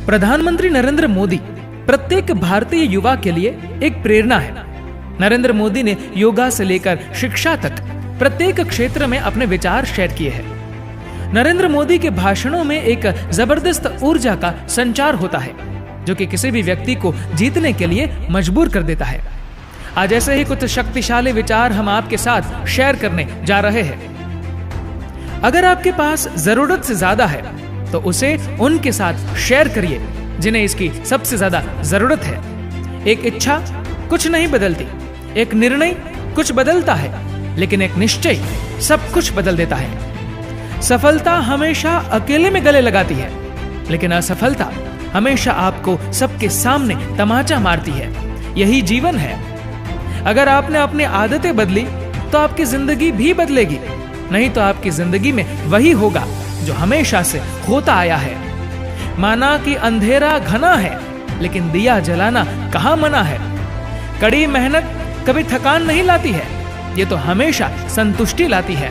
प्रधानमंत्री नरेंद्र मोदी प्रत्येक भारतीय युवा के लिए एक प्रेरणा है। नरेंद्र मोदी ने योगा से लेकर शिक्षा तक प्रत्येक क्षेत्र में अपने विचार शेयर किए हैं। नरेंद्र मोदी के भाषणों में एक जबरदस्त ऊर्जा का संचार होता है जो कि किसी भी व्यक्ति को जीतने के लिए मजबूर कर देता है। आज ऐसे ही कुछ शक्तिशाली विचार हम आपके साथ शेयर करने जा रहे हैं। अगर आपके पास जरूरत से ज्यादा है तो उसे उनके साथ शेयर करिए जिन्हें इसकी सबसे ज्यादा जरूरत है। एक इच्छा कुछ नहीं बदलती, एक निर्णय कुछ बदलता है, लेकिन एक निश्चय सब कुछ बदल देता है। सफलता हमेशा अकेले में गले लगाती है, लेकिन असफलता हमेशा आपको सबके सामने तमाचा मारती है। यही जीवन है। अगर आपने अपनी आदतें बदली तो आपकी जिंदगी भी बदलेगी, नहीं तो आपकी जिंदगी में वही होगा जो हमेशा से होता आया है। माना कि अंधेरा घना है, लेकिन दिया जलाना कहाँ मना है। कड़ी मेहनत कभी थकान नहीं लाती है, ये तो हमेशा संतुष्टि लाती है।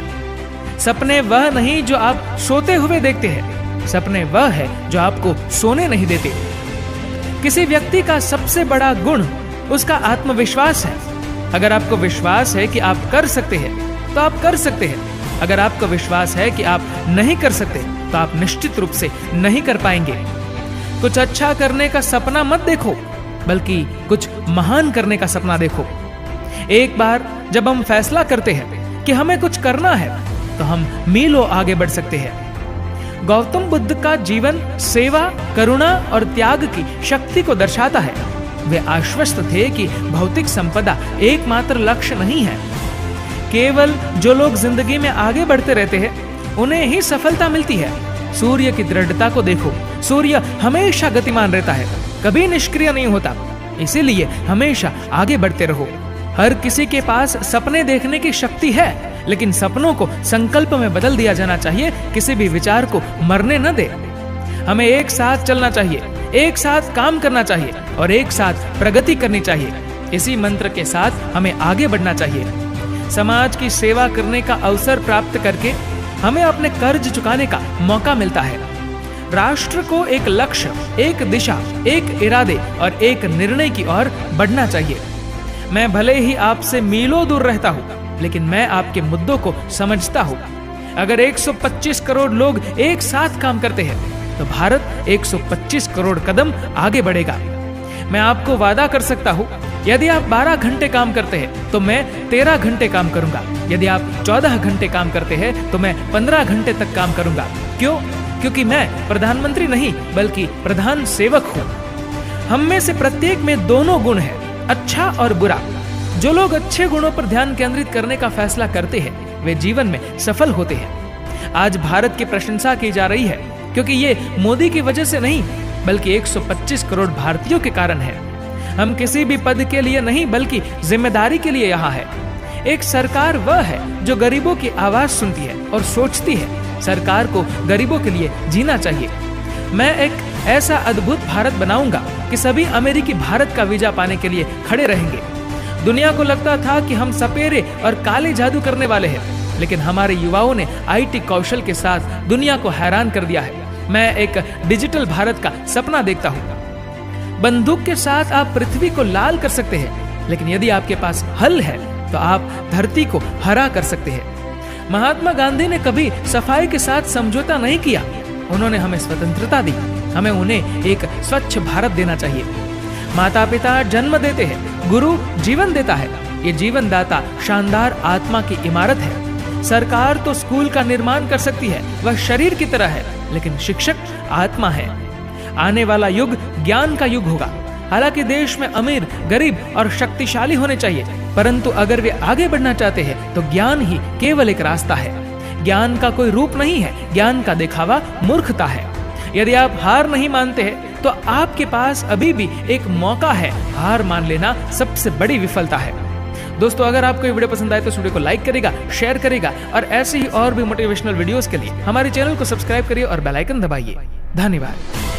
सपने वह नहीं जो आप सोते हुए देखते हैं, सपने वह है जो आपको सोने नहीं देते। किसी व्यक्ति का सबसे बड़ा गुण उसका आत्मविश्वास है। अगर आपको विश्वास है कि आप कर सकते हैं तो आप कर सकते हैं। अगर आपको विश्वास है कि आप नहीं कर सकते तो आप निश्चित रूप से नहीं कर पाएंगे। कुछ अच्छा करने का सपना मत देखो, बल्कि कुछ महान करने का सपना देखो। एक बार जब हम फैसला करते हैं कि हमें कुछ करना है तो हम मीलों आगे बढ़ सकते हैं। गौतम बुद्ध का जीवन सेवा, करुणा और त्याग की शक्ति को दर्शाता है। वे आश्वस्त थे कि भौतिक संपदा एकमात्र लक्ष्य नहीं है। केवल जो लोग जिंदगी में आगे बढ़ते रहते हैं उन्हें ही सफलता मिलती है। सूर्य की दृढ़ता को देखो, सूर्य हमेशा गतिमान रहता है, कभी निष्क्रिय नहीं होता। इसीलिए हमेशा आगे बढ़ते रहो। हर किसी के पास सपने देखने की शक्ति है, लेकिन सपनों को संकल्प में बदल दिया जाना चाहिए। किसी भी विचार को मरने न दे। हमें एक साथ चलना चाहिए, एक साथ काम करना चाहिए और एक साथ प्रगति करनी चाहिए। इसी मंत्र के साथ हमें आगे बढ़ना चाहिए। समाज की सेवा करने का अवसर प्राप्त करके हमें अपने कर्ज चुकाने का मौका मिलता है। राष्ट्र को एक लक्ष्य, एक दिशा, एक इरादे और एक निर्णय की ओर बढ़ना चाहिए। मैं भले ही आपसे मीलों दूर रहता हूँ, लेकिन मैं आपके मुद्दों को समझता हूँ। अगर 125 करोड़ लोग एक साथ काम करते हैं तो भारत 125 करोड़ कदम आगे बढ़ेगा। मैं आपको वादा कर सकता हूँ, यदि आप 12 घंटे काम करते हैं तो मैं 13 घंटे काम करूंगा। यदि आप 14 घंटे काम करते हैं तो मैं 15 घंटे तक काम करूंगा। क्यों? क्योंकि मैं प्रधानमंत्री नहीं बल्कि प्रधान सेवक हूँ। हम में से प्रत्येक में दोनों गुण हैं, अच्छा और बुरा। जो लोग अच्छे गुणों पर ध्यान केंद्रित करने का फैसला करते हैं वे जीवन में सफल होते हैं। आज भारत की प्रशंसा की जा रही है क्योंकि ये मोदी की वजह से नहीं बल्कि 125 करोड़ भारतीयों के कारण है। हम किसी भी पद के लिए नहीं बल्कि जिम्मेदारी के लिए यहाँ है। एक सरकार वह है जो गरीबों की आवाज सुनती है और सोचती है। सरकार को गरीबों के लिए जीना चाहिए। मैं एक ऐसा अद्भुत भारत बनाऊंगा कि सभी अमेरिकी भारत का वीजा पाने के लिए खड़े रहेंगे। दुनिया को लगता था कि हम सपेरे और काले जादू करने वाले हैं, लेकिन हमारे युवाओं ने आईटी कौशल के साथ दुनिया को हैरान कर दिया है। मैं एक डिजिटल भारत का सपना देखता हूँ। बंदूक के साथ आप पृथ्वी को लाल कर सकते हैं, लेकिन यदि आपके पास हल है तो आप धरती को हरा कर सकते हैं। महात्मा गांधी ने कभी सफाई के साथ समझौता नहीं किया। उन्होंने हमें स्वतंत्रता दी। हमें उन्हें एक स्वच्छ भारत देना चाहिए। माता पिता जन्म देते हैं, गुरु जीवन देता है। ये जीवन दाता शानदार आत्मा की इमारत है। सरकार तो स्कूल का निर्माण कर सकती है, वह शरीर की तरह है, लेकिन शिक्षक आत्मा है। आने वाला युग ज्ञान का युग होगा। हालांकि देश में अमीर, गरीब और शक्तिशाली होने चाहिए, परंतु अगर वे आगे बढ़ना चाहते हैं तो ज्ञान ही केवल एक रास्ता है। ज्ञान का कोई रूप नहीं है, ज्ञान का दिखावा मूर्खता है। यदि आप हार नहीं मानते हैं तो आपके पास अभी भी एक मौका है। हार मान लेना सबसे बड़ी विफलता है। दोस्तों, अगर आपको ये वीडियो पसंद आए तो इस वीडियो को लाइक करेगा, शेयर करेगा और ऐसे ही और भी मोटिवेशनल वीडियोस के लिए हमारे चैनल को सब्सक्राइब करिए और बेल आइकन दबाइए। धन्यवाद।